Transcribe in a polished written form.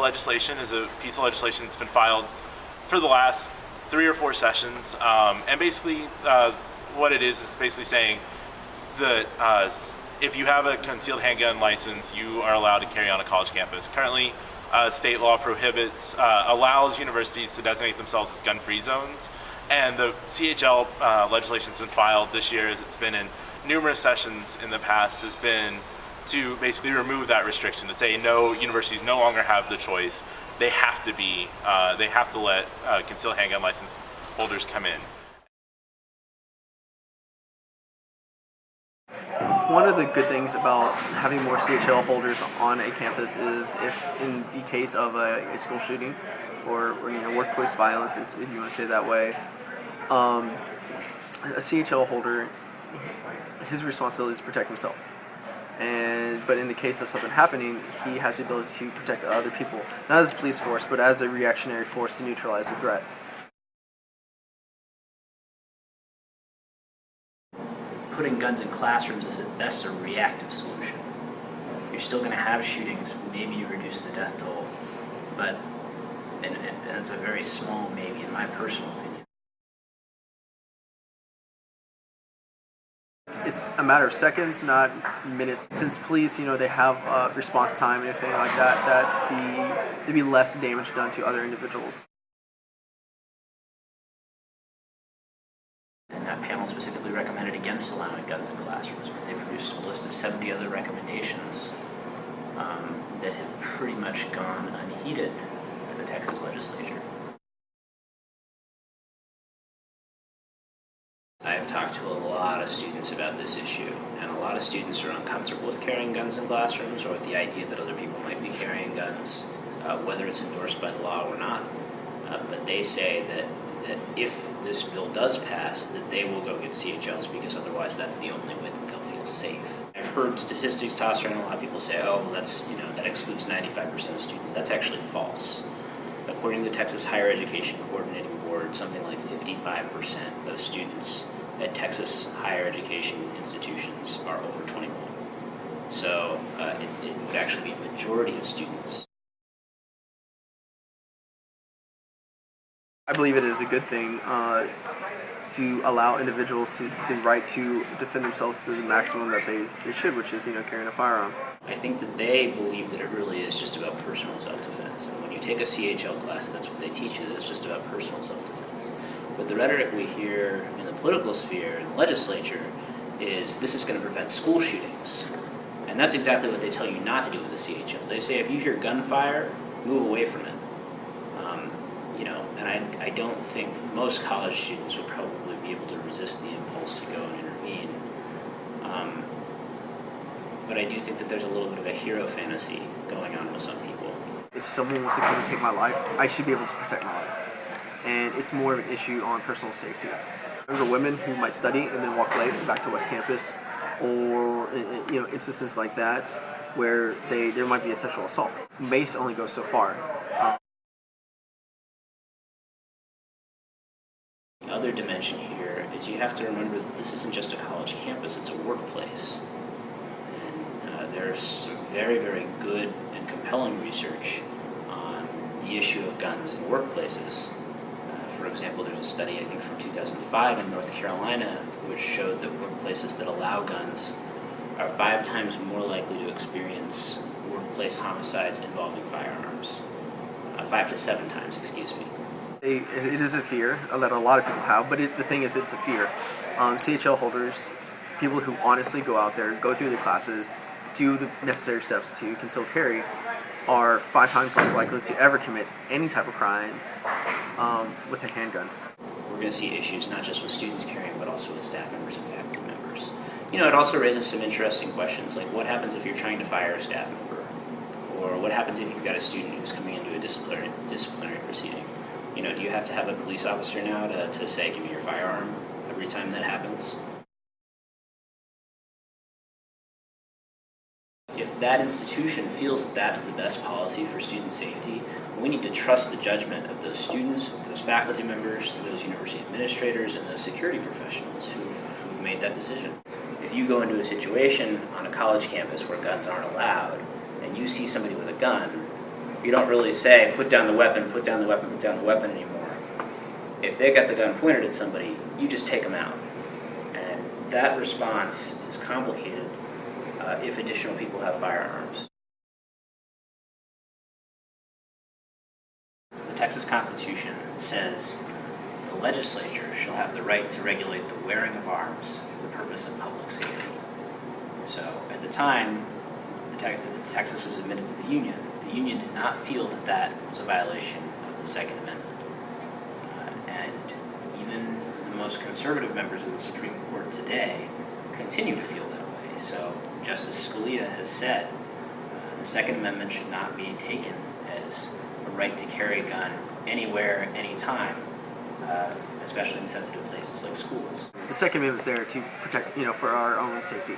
legislation is a piece of legislation that's been filed for the last 3 or 4 sessions, and basically what it is basically saying that if you have a concealed handgun license, you are allowed to carry on a college campus. Currently, state law prohibits, allows universities to designate themselves as gun-free zones, and the CHL legislation's been filed this year, as it's been in numerous sessions in the past, has been to basically remove that restriction, to say no, universities no longer have the choice. They have to let concealed handgun license holders come in. One of the good things about having more CHL holders on a campus is if in the case of a school shooting or workplace violence, if you want to say it that way, a CHL holder, his responsibility is to protect himself. But in the case of something happening, he has the ability to protect other people, not as a police force, but as a reactionary force to neutralize a threat. Putting guns in classrooms is at best a reactive solution. You're still going to have shootings. Maybe you reduce the death toll, but and it's a very small maybe in my personal opinion. It's a matter of seconds, not minutes. Since police, they have response time and everything like that, there'd be less damage done to other individuals. And that panel specifically recommended against allowing guns in classrooms, but they produced a list of 70 other recommendations that have pretty much gone unheeded by the Texas legislature. I've talked to a lot of students about this issue, and a lot of students are uncomfortable with carrying guns in classrooms or with the idea that other people might be carrying guns, whether it's endorsed by the law or not. But they say that if this bill does pass, that they will go get CHLs because otherwise that's the only way that they'll feel safe. I've heard statistics tossed around. A lot of people say, oh, well, that excludes 95% of students. That's actually false. According to the Texas Higher Education Coordinating Board, something like 55% of students at Texas higher education institutions are over 21. So it would actually be a majority of students. I believe it is a good thing to allow individuals the right to defend themselves to the maximum that they should, which is carrying a firearm. I think that they believe that it really is just about personal self-defense. And when you take a CHL class, that's what they teach you, that it's just about personal self-defense. But the rhetoric we hear in the political sphere, in the legislature, is this is going to prevent school shootings. And that's exactly what they tell you not to do with the CHL. They say if you hear gunfire, move away from it. And I don't think most college students would probably be able to resist the impulse to go and intervene. But I do think that there's a little bit of a hero fantasy going on with some people. If someone wants to come and take my life, I should be able to protect my life. And it's more of an issue on personal safety. Younger women who might study and then walk late back to West Campus, or instances like that where there might be a sexual assault. Mace only goes so far. The other dimension here is you have to remember that this isn't just a college campus, it's a workplace. And there's some very, very good and compelling research on the issue of guns in workplaces. For example, there's a study, I think, from 2005 in North Carolina, which showed that workplaces that allow guns are 5 times more likely to experience workplace homicides involving firearms. 5 to 7 times, excuse me. It is a fear that a lot of people have, but the thing is, it's a fear. CHL holders, people who honestly go out there, go through the classes, do the necessary steps to conceal carry, are 5 times less likely to ever commit any type of crime with a handgun. We're going to see issues not just with students carrying, but also with staff members and faculty members. It also raises some interesting questions, like what happens if you're trying to fire a staff member? Or what happens if you've got a student who's coming into a disciplinary proceeding? Do you have to have a police officer now to say, give me your firearm every time that happens? If that institution feels that that's the best policy for student safety, we need to trust the judgment of those students, those faculty members, those university administrators, and those security professionals who've made that decision. If you go into a situation on a college campus where guns aren't allowed, and you see somebody with a gun, You don't really say, put down the weapon, put down the weapon, put down the weapon anymore. If they got the gun pointed at somebody, you just take them out. And that response is complicated if additional people have firearms. The Texas Constitution says the legislature shall have the right to regulate the wearing of arms for the purpose of public safety. So at the time Texas was admitted to the Union did not feel that that was a violation of the Second Amendment. And even the most conservative members of the Supreme Court today continue to feel that way. So Justice Scalia has said the Second Amendment should not be taken as a right to carry a gun anywhere, anytime, especially in sensitive places like schools. The Second Amendment's there to protect, for our own safety.